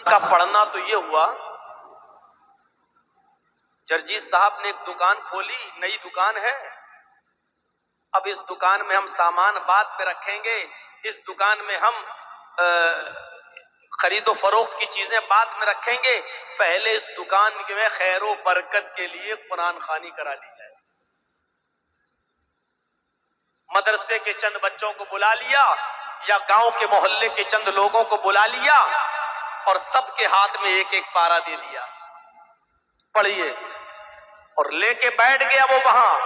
کا پڑھنا تو یہ ہوا، جرجیت صاحب نے ایک دکان کھولی، نئی دکان ہے، اب اس دکان میں ہم سامان بعد میں رکھیں گے، اس دکان میں ہم خرید و فروخت کی چیزیں بعد میں رکھیں گے، پہلے اس دکان میں خیر و برکت کے لیے قرآن خوانی کرا لی جائے۔ مدرسے کے چند بچوں کو بلا لیا یا گاؤں کے محلے کے چند لوگوں کو بلا لیا اور سب کے ہاتھ میں ایک ایک پارا دے دیا، پڑھیے، اور لے کے بیٹھ گیا وہ وہاں۔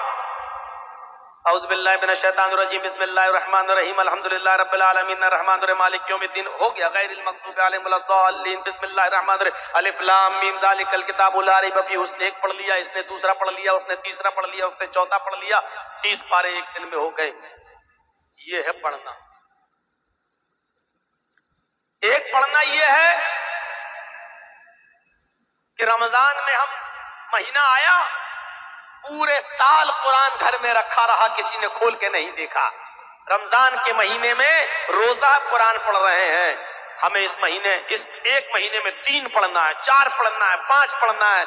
اعوذ باللہ من الشیطان الرجیم، بسم اللہ الرحمن الرحیم، الحمدللہ رب العالمین الرحمن الرحیم مالک یوم الدین، ہو گیا، غیر المغضوب علیہم ولا الضالین، بسم اللہ الرحمن الرحیم، الف لام میم ذالک الکتاب لا ریب فیہ، اس نے ایک پڑھ لیا، اس نے دوسرا پڑھ لیا، اس نے تیسرا پڑھ لیا، اس نے چوتھا پڑھ لیا، 30 پارے ایک دن میں ہو گئے۔ یہ ہے پڑھنا۔ ایک پڑھنا یہ ہے کہ رمضان میں ہم مہینہ آیا، پورے سال قرآن گھر میں رکھا رہا، کسی نے کھول کے نہیں دیکھا۔ رمضان کے مہینے میں روزہ قرآن پڑھ رہے ہیں، ہمیں اس مہینے، اس ایک مہینے میں 3 پڑھنا ہے، 4 پڑھنا ہے، 5 پڑھنا ہے،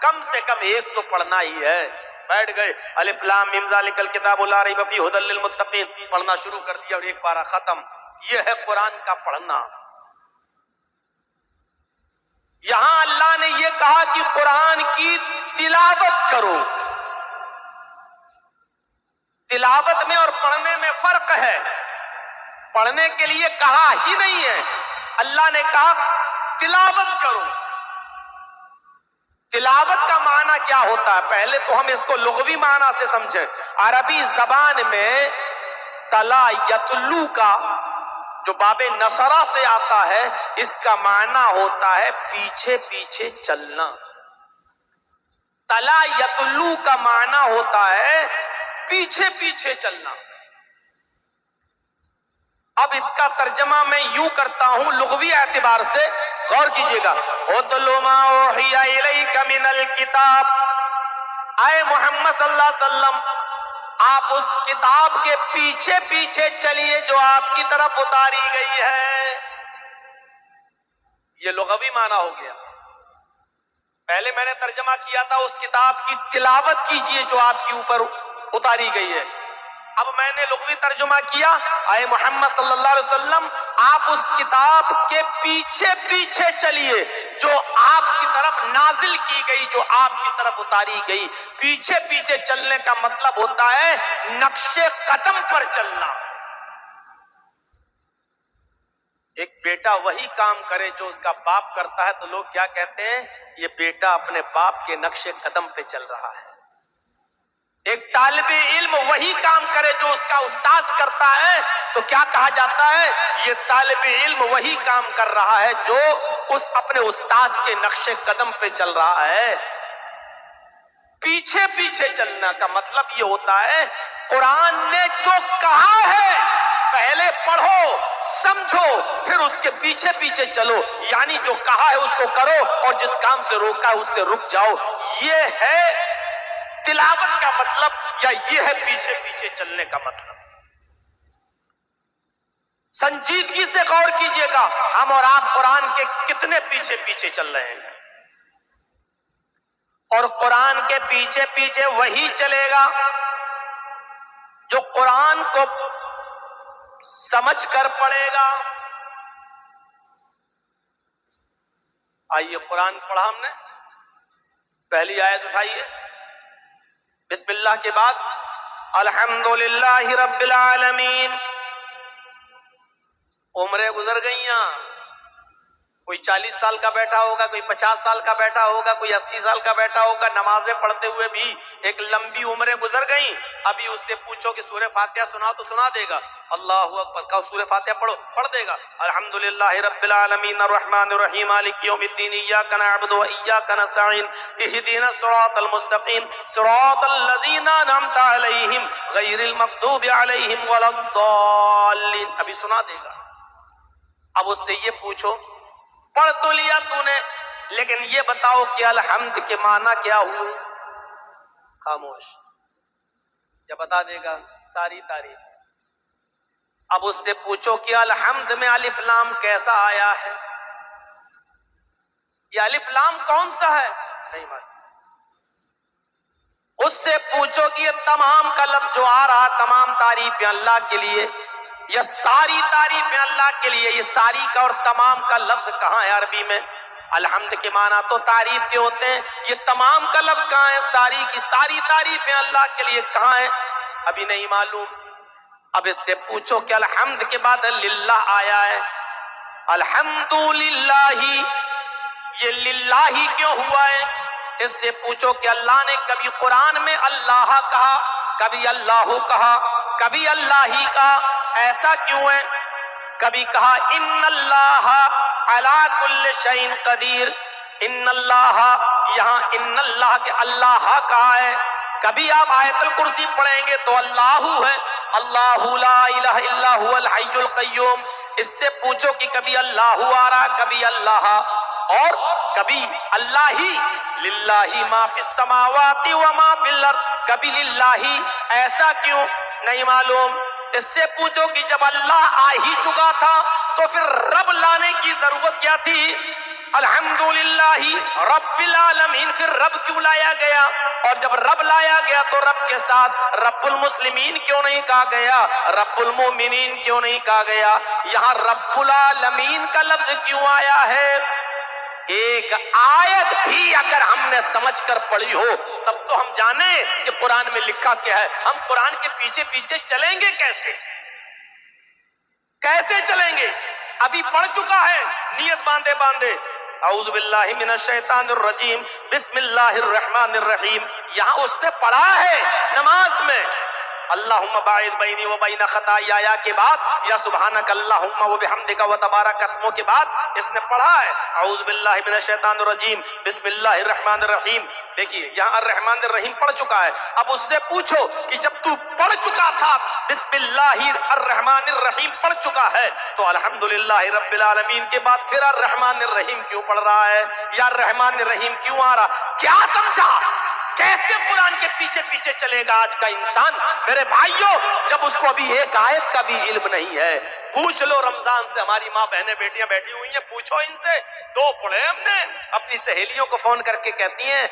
کم سے کم ایک تو پڑھنا ہی ہے۔ بیٹھ گئے، الف لام میم ذالک الکتاب لا ریب فیہ ھدی للمتقین، پڑھنا شروع کر دیا اور ایک پارہ ختم۔ یہ ہے قرآن کا پڑھنا۔ یہاں اللہ نے یہ کہا کہ قرآن کی تلاوت کرو۔ تلاوت میں اور پڑھنے میں فرق ہے، پڑھنے کے لیے کہا ہی نہیں ہے، اللہ نے کہا تلاوت کرو۔ تلاوت کا معنی کیا ہوتا ہے؟ پہلے تو ہم اس کو لغوی معنی سے سمجھیں۔ عربی زبان میں تلا یتلو کا جو باب نصرہ سے آتا ہے، اس کا معنی ہوتا ہے پیچھے پیچھے چلنا۔ تلا یتلو کا معنی ہوتا ہے پیچھے پیچھے چلنا۔ اب اس کا ترجمہ میں یوں کرتا ہوں لغوی اعتبار سے، غور کیجئے گا۔ اُتْلُ مَا أُوحِیَ إِلَيْکَ مِنَ الْکِتَابِ، اے محمد صلی اللہ علیہ وسلم، آپ اس کتاب کے پیچھے پیچھے چلیے جو آپ کی طرف اتاری گئی ہے۔ یہ لغوی معنی ہو گیا۔ پہلے میں نے ترجمہ کیا تھا اس کتاب کی تلاوت کیجئے جو آپ کے اوپر اتاری گئی ہے۔ اب میں نے لغوی ترجمہ کیا، اے محمد صلی اللہ علیہ وسلم، آپ اس کتاب کے پیچھے پیچھے چلیے جو آپ کی طرف نازل کی گئی، جو آپ کی طرف اتاری گئی۔ پیچھے پیچھے چلنے کا مطلب ہوتا ہے نقش قدم پر چلنا۔ ایک بیٹا وہی کام کرے جو اس کا باپ کرتا ہے تو لوگ کیا کہتے ہیں؟ یہ بیٹا اپنے باپ کے نقش قدم پہ چل رہا ہے۔ ایک طالب علم وہی کام کرے جو اس کا استاذ کرتا ہے تو کیا کہا جاتا ہے؟ یہ طالب علم وہی کام کر رہا ہے جو اس اپنے استاذ کے نقش قدم پہ چل رہا ہے۔ پیچھے پیچھے چلنا کا مطلب یہ ہوتا ہے قرآن نے جو کہا ہے پہلے پڑھو، سمجھو، پھر اس کے پیچھے پیچھے چلو، یعنی جو کہا ہے اس کو کرو اور جس کام سے روکا ہے اس سے رک جاؤ۔ یہ ہے تلاوت کا مطلب، یا یہ ہے پیچھے پیچھے چلنے کا مطلب۔ سنجیدگی سے غور کیجئے گا، ہم اور آپ قرآن کے کتنے پیچھے پیچھے چل رہے ہیں، اور قرآن کے پیچھے پیچھے وہی چلے گا جو قرآن کو سمجھ کر پڑھے گا۔ آئیے قرآن پڑھا ہم نے، پہلی آیت اٹھائیے، بسم اللہ کے بعد الحمدللہ رب العالمین۔ عمریں گزر گئیاں، کوئی 40 سال کا بیٹھا ہوگا، کوئی 50 سال کا بیٹھا ہوگا، کوئی 80 سال کا بیٹھا ہوگا، نمازیں پڑھتے ہوئے بھی ایک لمبی عمریں گزر گئیں۔ ابھی اس سے پوچھو کہ سورہ فاتحہ سنا تو سنا دے گا، اللہ اکبر، کہو سورہ فاتحہ پڑھو، پڑھ دے گا۔ الحمدللہ رب العالمین الرحمن الرحیم مالک یوم الدین ایاک نعبد و ایاک نستعین اہدنا الصراط المستقیم صراط الذین انعمت علیہم غیر المغضوب علیہم ولا الضالین۔ ابھی سنا دے گا۔ اب اس سے یہ پوچھو، پڑھ تو لیا تو نے، لیکن یہ بتاؤ کہ الحمد کے معنی کیا ہوئے؟ خاموش، یا بتا دے گا ساری تعریف۔ اب اس سے پوچھو کہ الحمد میں الف لام کیسا آیا ہے؟ یہ الف لام کون سا ہے؟ نہیں معلوم. اس سے پوچھو کہ یہ تمام کا لفظ جو آ رہا، تمام تعریفیں اللہ کے لیے، یہ ساری تعریفیں اللہ کے لیے، یہ ساری کا اور تمام کا لفظ کہاں ہے عربی میں؟ الحمد کے معنی تو تعریف کے ہوتے ہیں، یہ تمام کا لفظ کہاں ہے؟ ساری کی ساری تعریفیں اللہ کے لیے کہاں ہے؟ ابھی نہیں معلوم. اب اس سے پوچھو کہ الحمد کے بعد للہ آیا ہے، الحمدللہ، یہ للہ ہی کیوں ہوا ہے؟ اس سے پوچھو کہ اللہ نے کبھی قرآن میں اللہ کہا، کبھی اللہ کہا، کبھی اللہ ہی کہا، ایسا کیوں ہے؟ کبھی کہا ان اللہ علی کل شیء قدیر، ان اللہ، یہاں ان اللہ کے اللہ کہا ہے. کبھی آپ آیت الکرسی پڑھیں گے تو اللہ ہے، اللہ لا الہ الا هو الحی القیوم. اس سے پوچھو کہ کبھی اللہ آ رہا، کبھی اللہ، اور کبھی اللہ ہی، للہ ما فی السماوات و ما فی الارض، کبھی للہ، ایسا کیوں؟ نہیں معلوم. اس سے پوچھو کہ جب اللہ آ ہی چکا تھا تو پھر رب لانے کی ضرورت کیا تھی؟ الحمدللہ رب العالمین، پھر رب کیوں لایا گیا؟ اور جب رب لایا گیا تو رب کے ساتھ رب المسلمین کیوں نہیں کہا گیا؟ رب المومنین کیوں نہیں کہا گیا؟ یہاں رب العالمین کا لفظ کیوں آیا ہے؟ ایک آیت بھی اگر ہم نے سمجھ کر پڑھی ہو تب تو ہم جانیں کہ قرآن میں لکھا کیا ہے. ہم قرآن کے پیچھے پیچھے چلیں گے کیسے؟ کیسے چلیں گے؟ ابھی پڑھ چکا ہے، نیت باندھے باندھے اعوذ باللہ من الشیطان الرجیم بسم اللہ الرحمن الرحیم، یہاں اس نے پڑھا ہے نماز میں اللہم باعد بینی و بین خطایا کے بعد، یا سبحانک اللہم و بحمدک و تبارک اسمو کے بعد اس نے پڑھا ہے اعوذ باللہ من الشیطان الرجیم بسم اللہ الرحمن الرحیم. دیکھیے یہاں الرحمن الرحیم پڑھ چکا ہے. اب اس سے پوچھو کہ جب تو پڑھ چکا تھا بسم اللہ الرحمن الرحیم پڑھ چکا ہے تو الحمدللہ رب العالمین کے بعد پھر الرحمن الرحیم کیوں پڑھ رہا ہے؟ یا الرحمن الرحیم کیوں آ رہا؟ کیا سمجھا؟ کیسے قرآن کے پیچھے پیچھے چلے گا آج کا انسان؟ میرے بھائیوں، جب اس کو ابھی ایک آیت کا بھی علم نہیں ہے، پوچھ لو رمضان سے، ہماری ماں بہنیں بیٹیاں بیٹھی ہوئی ہیں، پوچھو ان سے، 2 پڑھے ہم نے. اپنی سہیلیوں کو فون کر کے کہتی ہیں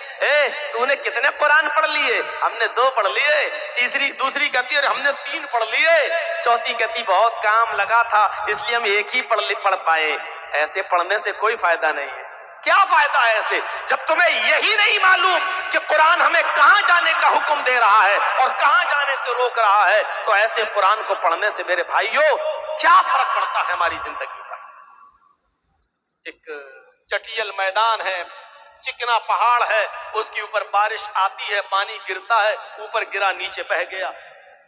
تو نے کتنے قرآن پڑھ لیے؟ ہم نے 2 پڑھ لیے. دوسری کہتی ہے ہم نے 3 پڑھ لیے. چوتھی کہتی بہت کام لگا تھا اس لیے ہم ایک ہی پڑھ پائے. ایسے پڑھنے سے کوئی فائدہ نہیں ہے. کیا فائدہ ہے ایسے؟ جب تمہیں یہی نہیں معلوم کہ قرآن ہمیں کہاں جانے کا حکم دے رہا ہے اور کہاں جانے سے روک رہا ہے، تو ایسے قرآن کو پڑھنے سے میرے بھائیوں کیا فرق پڑتا ہے ہماری زندگی پر؟ ایک چٹیل میدان ہے، چکنا پہاڑ ہے، اس کے اوپر بارش آتی ہے، پانی گرتا ہے، اوپر گرا نیچے بہ گیا.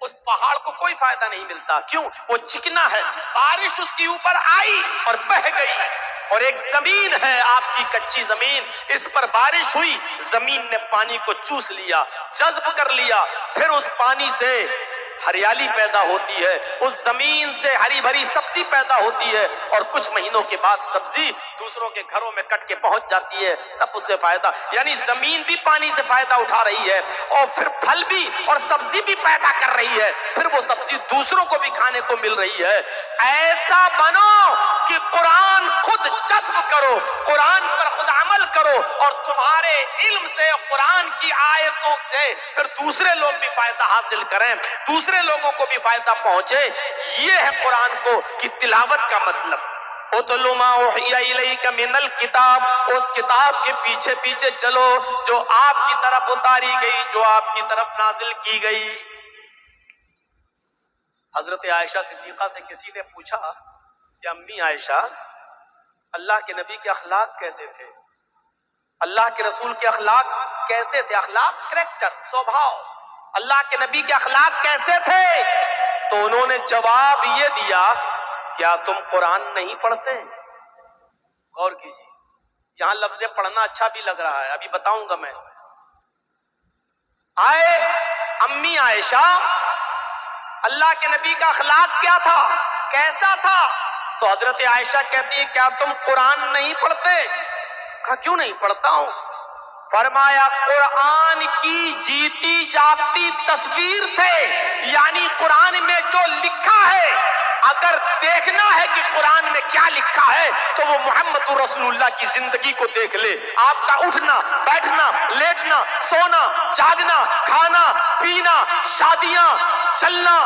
اس پہاڑ کو کوئی فائدہ نہیں ملتا. کیوں؟ وہ چکنا ہے. بارش اس کے اوپر آئی اور بہ گئی. اور ایک زمین ہے آپ کی کچی زمین، اس پر بارش ہوئی، زمین نے پانی کو چوس لیا، جذب کر لیا، پھر اس پانی سے ہریالی پیدا ہوتی ہے، اس زمین سے ہری بھری سبزی پیدا ہوتی ہے، اور کچھ مہینوں کے بعد سبزی دوسروں کے گھروں میں کٹ کے پہنچ جاتی ہے، سب اس سے فائدہ، یعنی زمین بھی پانی سے فائدہ اٹھا رہی ہے، اور پھر پھل بھی اور سبزی بھی پیدا کر رہی ہے، پھر وہ سبزی دوسروں کو بھی کھانے کو مل رہی ہے. ایسا بنو کہ قرآن خود جذب کرو، قرآن پر خود عمل کرو، اور تمہارے علم سے قرآن کی آیتوں سے پھر دوسرے لوگ بھی فائدہ حاصل کریں، دوسرے لوگوں کو بھی فائدہ پہنچے. یہ ہے قرآن کو کی تلاوت کا مطلب. اُتْلُ مَا أُوحِیَ إِلَيْکَ مِنَ الْکِتَابِ، اس کتاب کے پیچھے پیچھے چلو جو آپ کی طرف اتاری گئی، جو آپ کی طرف نازل کی گئی. حضرت عائشہ صدیقہ سے کسی نے پوچھا کہ امی عائشہ، اللہ کے نبی کے اخلاق کیسے تھے؟ اللہ کے رسول کے اخلاق کیسے تھے؟ اخلاق، کریکٹر، سوبھاؤ، اللہ کے نبی کے اخلاق کیسے تھے؟ تو انہوں نے جواب یہ دیا، کیا تم قرآن نہیں پڑھتے؟ غور کیجیے، یہاں لفظ پڑھنا اچھا بھی لگ رہا ہے، ابھی بتاؤں گا میں. آئے امی عائشہ، اللہ کے نبی کا اخلاق کیا تھا، کیسا تھا؟ تو حضرت عائشہ کہتی ہے کیا تم قرآن نہیں پڑھتے؟ کہا کیوں نہیں پڑھتا ہوں. فرمایا قرآن کی جیتی جاگتی تصویر تھے، یعنی قرآن میں جو لکھا ہے اگر دیکھنا ہے کہ قرآن میں کیا لکھا ہے تو وہ محمد رسول اللہ کی زندگی کو دیکھ لے۔ آپ کا اٹھنا بیٹھنا لیٹنا سونا جاگنا کھانا پینا شادیاں چلنا،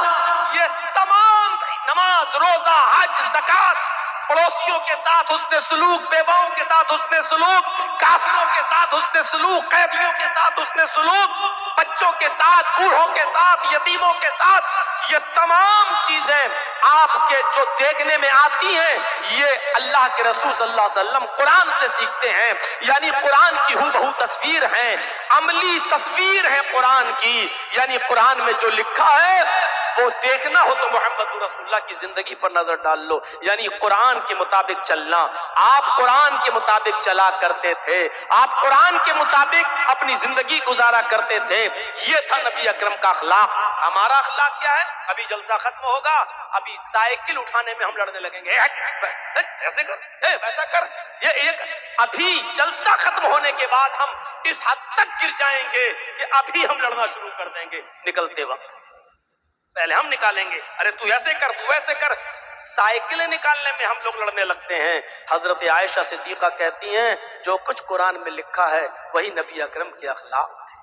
یہ تمام نماز روزہ حج زکوٰۃ، پڑوسیوں کے ساتھ حسن سلوک، بیواؤں کے ساتھ حسن سلوک، کافروں کے ساتھ حسن سلوک، قیدیوں کے ساتھ حسن سلوک، بچوں کے ساتھ بوڑھوں کے ساتھ یتیموں کے ساتھ، یہ تمام چیزیں آپ کے جو دیکھنے میں آتی ہیں یہ اللہ کے رسول صلی اللہ علیہ وسلم قرآن سے سیکھتے ہیں، یعنی قرآن کی ہو بہو تصویر ہیں، عملی تصویر ہے قرآن کی، یعنی قرآن میں جو لکھا ہے وہ دیکھنا ہو تو محمد رسول اللہ کی زندگی پر نظر ڈال لو، یعنی قرآن کے مطابق چلنا۔ آپ قرآن کے مطابق چلا کرتے تھے، آپ قرآن کے مطابق اپنی زندگی گزارا کرتے تھے، یہ تھا نبی اکرم کا اخلاق۔ ہمارا اخلاق کیا ہے؟ ابھی جلسہ ختم ہوگا، ابھی سائیکل اٹھانے میں ہم لڑنے لگیں گے، ایسے کر ویسا کر، یہ ابھی جلسہ ختم ہونے کے بعد ہم اس حد تک گر جائیں گے کہ ابھی ہم لڑنا شروع کر دیں گے نکلتے وقت، پہلے ہم نکالیں گے، ارے تو ایسے کر تو ویسے کر، سائیکلیں نکالنے میں ہم لوگ لڑنے لگتے ہیں۔ حضرت عائشہ صدیقہ کہتی ہیں جو کچھ قرآن میں لکھا ہے وہی نبی اکرم کے اخلاق تھے۔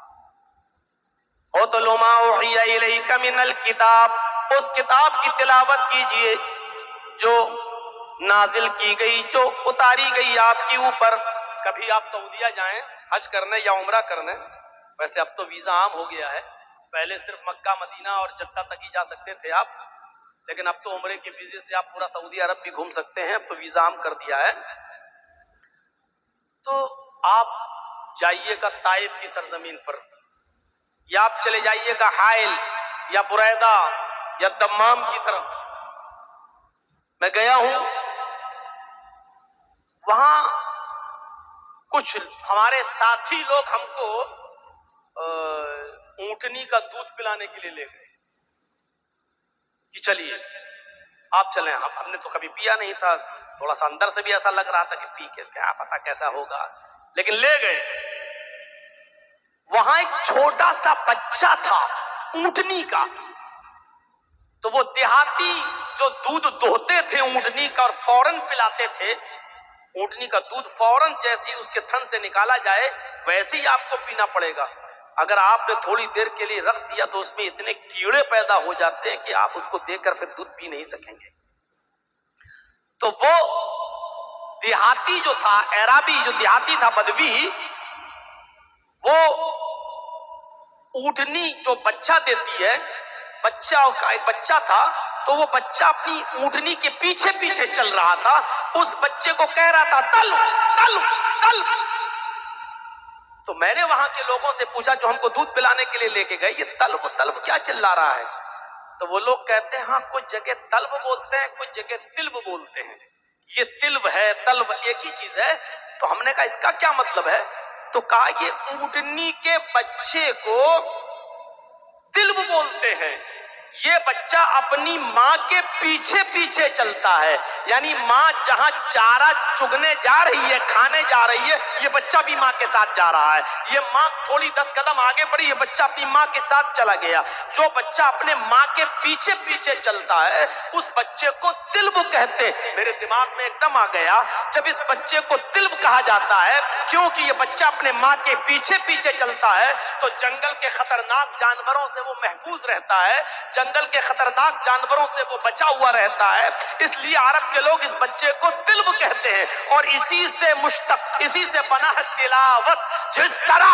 اُتْلُ مَا أُوحِیَ إِلَيْکَ مِنَ الْکِتَابِ، اس کتاب کی تلاوت کیجئے جو نازل کی گئی، جو اتاری گئی آپ کے اوپر۔ کبھی آپ سعودیہ جائیں حج کرنے یا عمرہ کرنے، ویسے اب تو ویزا عام ہو گیا ہے، پہلے صرف مکہ مدینہ اور جدہ تک ہی جا سکتے تھے آپ، لیکن اب تو عمرے کے ویزے سے آپ پورا سعودی عرب بھی گھوم سکتے ہیں، اب تو ویزا عام کر دیا ہے۔ تو آپ جائیے گا طائف کی سرزمین پر، یا آپ چلے جائیے گا حائل یا بریدہ یا دمام کی طرف۔ میں گیا ہوں وہاں، کچھ ہمارے ساتھی لوگ ہم کو اونٹنی کا دودھ پلانے کے لیے لے گئے کہ چلیے آپ چلیں، ہم نے تو کبھی پیا نہیں تھا، تھوڑا سا اندر سے بھی ایسا لگ رہا تھا کہ پی کے کیا پتا کیسا ہوگا، لیکن لے گئے۔ وہاں ایک چھوٹا سا بچہ تھا اونٹنی کا، تو وہ دیہاتی جو دودھ دوہتے تھے اونٹنی کا اور فوراً پلاتے تھے، اونٹنی کا دودھ فوراً جیسے ہی اس کے تھن سے نکالا جائے ویسے ہی آپ کو پینا پڑے گا، اگر آپ نے تھوڑی دیر کے لیے رکھ دیا تو اس میں اتنے کیڑے پیدا ہو جاتے ہیں کہ آپ اس کو دیکھ کر پھر دودھ پی نہیں سکیں گے۔ تو وہ دیہاتی جو تھا، اعرابی جو دیہاتی تھا بدوی، وہ اونٹنی جو بچہ دیتی ہے، بچہ اس کا ایک بچہ تھا، تو وہ بچہ اپنی اونٹنی کے پیچھے پیچھے چل رہا تھا، اس بچے کو کہہ رہا تھا تل تل تل۔ تو میں نے وہاں کے لوگوں سے پوچھا جو ہم کو دودھ پلانے کے لیے لے کے گئے، یہ طلب طلب کیا چلا رہا ہے؟ تو وہ لوگ کہتے ہیں ہاں کچھ جگہ طلب بولتے ہیں کچھ جگہ تلب بولتے ہیں، یہ تلب ہے طلب ایک ہی چیز ہے۔ تو ہم نے کہا اس کا کیا مطلب ہے؟ تو کہا یہ اونٹنی کے بچے کو تلب بولتے ہیں، یہ بچہ اپنی ماں کے پیچھے پیچھے چلتا ہے، یعنی ماں جہاں چارہ چگنے جا رہی ہے کھانے جا رہی ہے یہ بچہ بھی ماں کے ساتھ جا رہا ہے، یہ ماں تھوڑی 10 قدم آگے بڑھی یہ بچہ اپنی ماں کے ساتھ چلا گیا۔ جو بچہ اپنے ماں کے پیچھے پیچھے چلتا ہے اس بچے کو تلب کہتے۔ میرے دماغ میں ایک دم آ گیا جب اس بچے کو تلب کہا جاتا ہے کیونکہ یہ بچہ اپنے ماں کے پیچھے پیچھے چلتا ہے تو جنگل کے خطرناک جانوروں سے وہ محفوظ رہتا ہے، جنگل کے خطرناک جانوروں سے وہ بچا ہوا رہتا ہے، اس لیے عرب کے لوگ اس بچے کو تلب کہتے ہیں۔ اور اسی سے مشتق، اسی سے بنا ہے تلاوت، جس طرح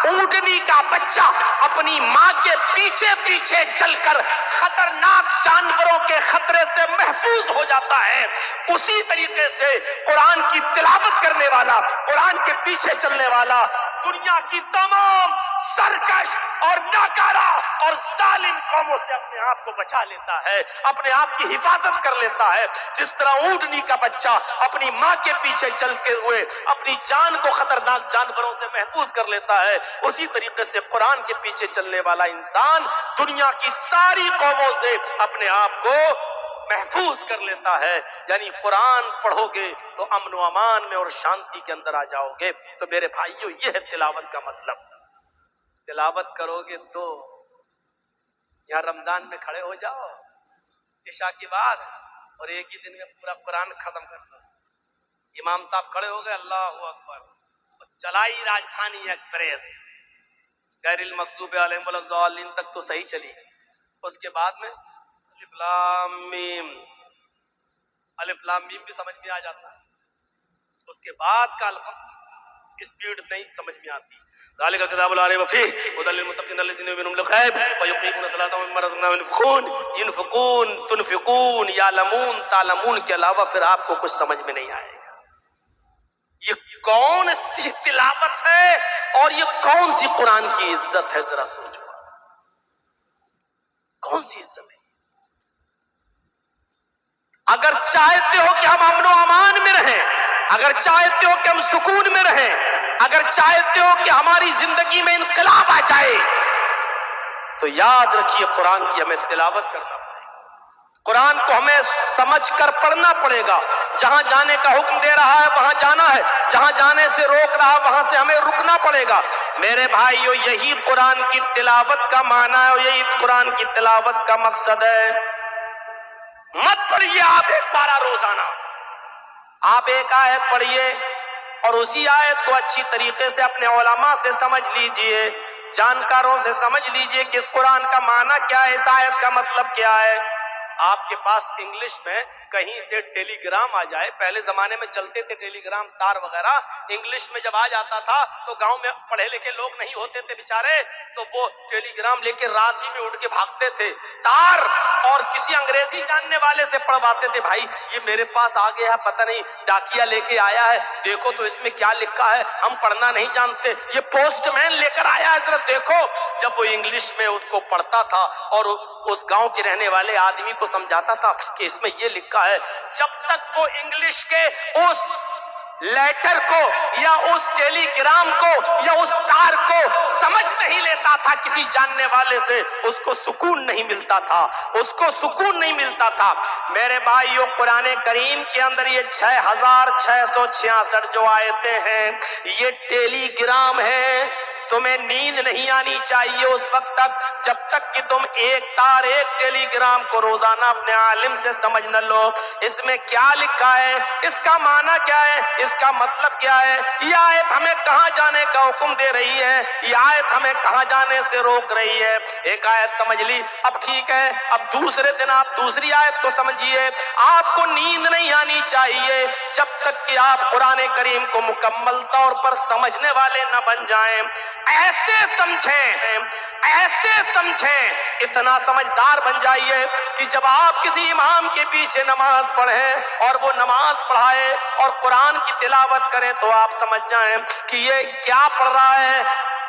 اونٹنی کا بچہ اپنی ماں کے پیچھے پیچھے چل کر خطرناک جانوروں کے خطرے سے محفوظ ہو جاتا ہے، اسی طریقے سے قرآن کی تلاوت کرنے والا، قرآن کے پیچھے چلنے والا دنیا کی تمام سرکش اور ناکارہ اور ظالم قوموں سے اپنے آپ کو بچا لیتا ہے، اپنے آپ کی حفاظت کر لیتا ہے۔ جس طرح اونٹنی کا بچہ اپنی ماں کے پیچھے چلتے ہوئے اپنی جان کو خطرناک جانوروں سے محفوظ کر لیتا ہے، اسی طریقے سے قرآن کے پیچھے چلنے والا انسان دنیا کی ساری قوموں سے اپنے آپ کو محفوظ کر لیتا ہے. یعنی قرآن پڑھو گے تو امن و امان میں اور شانتی کے اندر آ جاؤ گے. تو میرے بھائیو یہ ہے تلاوت کا مطلب. تلاوت کرو گے تو یہاں رمضان میں کھڑے ہو جاؤ عشاء کے بعد اور ایک ہی دن میں پورا قرآن ختم کر دو. امام صاحب کھڑے ہو گئے اللہ اکبر، چلائی راجدھانی ایکسپریس غیر المغضوب علیہم ولا الضالین تک تو صحیح چلی. اس کے بعد میں الف لام میم، الف لام میم بھی سمجھ میں آ جاتا ہے. اس کے بعد کا الفاظ اسپیڈ نہیں سمجھ میں آتی. ذالک الکتاب لا ریب فیہ ھدی للمتقین الذین یؤمنون بالغیب ویقیمون الصلاۃ ومما رزقناہم ينفقون. ينفقون، تنفقون، یعلمون، تعلمون کے علاوہ پھر آپ کو کچھ سمجھ میں نہیں آئے گا. یہ کون سی تلاوت ہے اور یہ کون سی قرآن کی عزت ہے، ذرا سوچو. کون سی عزت ہے؟ اگر چاہتے ہو کہ ہم امن و امان میں رہیں، اگر چاہتے ہو کہ ہم سکون میں رہیں، اگر چاہتے ہو کہ ہماری زندگی میں انقلاب آ جائے، تو یاد رکھیے قرآن کی ہمیں تلاوت کرنا پڑے گا. قرآن کو ہمیں سمجھ کر پڑھنا پڑے گا. جہاں جانے کا حکم دے رہا ہے وہاں جانا ہے، جہاں جانے سے روک رہا ہے وہاں سے ہمیں رکنا پڑے گا. میرے بھائیو یہی قرآن کی تلاوت کا معنی ہے اور یہی قرآن کی تلاوت کا مقصد ہے. مت پڑھیے آپ ایک پارہ روزانہ، آپ ایک آیت پڑھیے اور اسی آیت کو اچھی طریقے سے اپنے علماء سے سمجھ لیجئے، جانکاروں سے سمجھ لیجئے کہ اس قرآن کا معنی کیا ہے، اس آیت کا مطلب کیا ہے. آپ کے پاس انگلش میں کہیں سے ٹیلی گرام آ جائے، پہلے زمانے میں چلتے تھے ٹیلی گرام تار وغیرہ، انگلش میں جب آ جاتا تھا تو گاؤں میں پڑھے لکھے لوگ نہیں ہوتے تھے بیچارے، تو وہ ٹیلی گرام لے کے رات ہی میں اڑ کے بھاگتے تھے تار، اور کسی انگریزی جاننے والے سے پڑھواتے تھے. بھائی یہ میرے پاس آ گیا ہے، پتہ نہیں ڈاکیا لے کے آیا ہے، دیکھو تو اس میں کیا لکھا ہے، ہم پڑھنا نہیں جانتے، یہ پوسٹ مین لے کر آیا ہے، ذرا دیکھو. جب وہ انگلش میں اس کو پڑھتا تھا اور اس گاؤں کے رہنے والے آدمی کو سمجھاتا تھا کہ اس میں یہ لکھا ہے، جب تک وہ انگلش کے اس لیٹر کو یا اس ٹیلی گرام کو یا اس تار کو سمجھ نہیں لیتا تھا کسی جاننے والے سے، اس کو سکون نہیں ملتا تھا، اس کو سکون نہیں ملتا تھا. میرے بھائیو قرآن کریم کے اندر یہ 6666 جو آیتیں ہیں یہ ٹیلی گرام ہے. تمہیں نیند نہیں آنی چاہیے اس وقت تک جب تک کہ تم ایک تار ایک ٹیلی گرام کو روزانہ اپنے عالم سے سمجھ نہ لو. اس میں کیا لکھا ہے، اس کا معنی کیا ہے، اس کا مطلب کیا ہے، یہ آیت ہمیں کہاں جانے کا حکم دے رہی ہے، یہ آیت ہمیں کہاں جانے سے روک رہی ہے. ایک آیت سمجھ لی، اب ٹھیک ہے، اب دوسرے دن آپ دوسری آیت کو سمجھیے. آپ کو نیند نہیں آنی چاہیے جب تک کہ آپ قرآن کریم کو مکمل طور پر سمجھنے والے نہ بن جائیں. ایسے سمجھیں، اتنا سمجھدار بن جائیے کہ جب آپ کسی امام کے پیچھے نماز پڑھیں اور وہ نماز پڑھائے اور قرآن کی تلاوت کریں تو آپ سمجھ جائیں کہ یہ کیا پڑھ رہا ہے،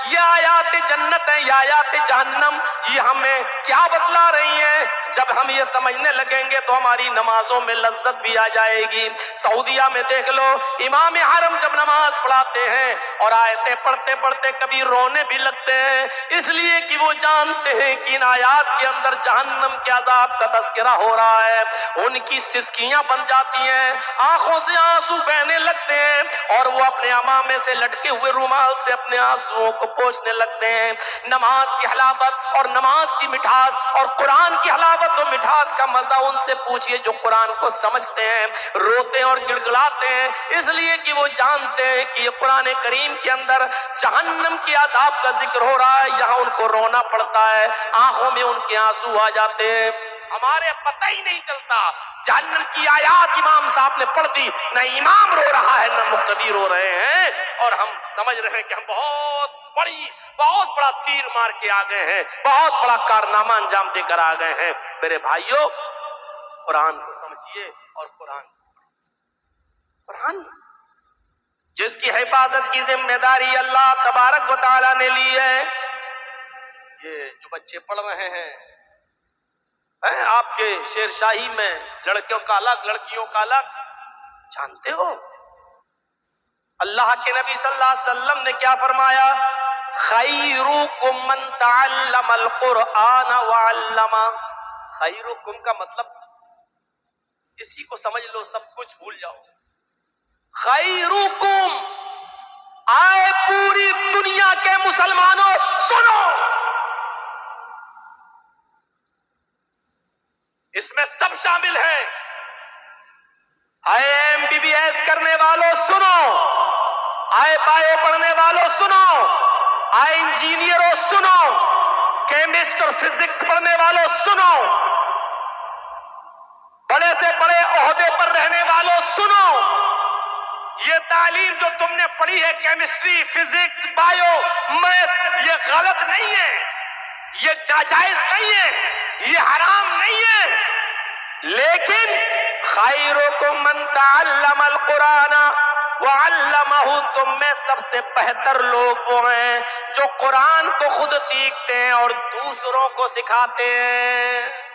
یہ آیات جنت ہیں یا آیات جہنم، یہ ہمیں کیا بتلا رہی ہیں. جب ہم یہ سمجھنے لگیں گے تو ہماری نمازوں میں لذت بھی آ جائے گی. سعودیہ میں دیکھ لو، امام حرم جب نماز پڑھاتے ہیں اور آیتیں پڑھتے پڑھتے کبھی رونے بھی لگتے ہیں، اس لیے کہ وہ جانتے ہیں کہ ان آیات کے اندر جہنم کے عذاب کا تذکرہ ہو رہا ہے. ان کی سسکیاں بن جاتی ہیں، آنکھوں سے آنسو بہنے لگتے ہیں اور وہ اپنے امامے سے لٹکے ہوئے رومال سے اپنے آنسوؤں کو پوچھنے لگتے ہیں. نماز کی حلاوت اور نماز کی مٹھاس اور قرآن کی حلاوت و مٹھاس کا مزہ ان سے پوچھئے جو قرآن کو سمجھتے ہیں. روتے ہیں اور گڑگڑاتے ہیں اس لیے کہ وہ جانتے ہیں کہ یہ قرآن کریم کے اندر جہنم کی عذاب کا ذکر ہو رہا ہے. یہاں ان کو رونا پڑتا ہے، آنکھوں میں ان کے آنسو آ جاتے ہیں. ہمارے پتہ ہی نہیں چلتا، جہنم کی آیات امام صاحب نے پڑھ دی، نہ امام رو رہا ہے نہ مقتدی رو رہے ہیں، اور ہم سمجھ رہے ہیں کہ ہم بہت بڑا تیر مار کے آ گئے ہیں، بہت بڑا کارنامہ انجام دے کر آ گئے ہیں. میرے بھائیوں قرآن کو سمجھیے اور قرآن جس کی حفاظت کی ذمہ داری اللہ تبارک و تعالیٰ نے لی ہے. یہ جو بچے پڑھ رہے ہیں آپ کے شیر شاہی میں لڑکیوں کا الگ لڑکیوں کا الگ، جانتے ہو اللہ کے نبی صلی اللہ علیہ وسلم نے کیا فرمایا؟ خیرکم من تعلم القرآن وعلمہ. خیرکم کا مطلب اسی کو سمجھ لو، سب کچھ بھول جاؤ. خیرکم، آئے پوری دنیا کے مسلمانوں سنو، اس میں سب شامل ہیں. آئے MBBS کرنے والوں سنو، آئے بایو پڑھنے والوں سنو، آئے انجینئروں سنو، کیمسٹ اور فزکس پڑھنے والوں سنو، بڑے سے بڑے عہدے پر رہنے والوں سنو. یہ تعلیم جو تم نے پڑھی ہے، کیمسٹری، فزکس، بایو، میتھ، یہ غلط نہیں ہے، یہ ناجائز نہیں ہے، یہ حرام نہیں ہے. لیکن خیرکم من تعلم القرآن وعلمہ، تم میں سب سے بہتر لوگ وہ ہیں جو قرآن کو خود سیکھتے ہیں اور دوسروں کو سکھاتے ہیں.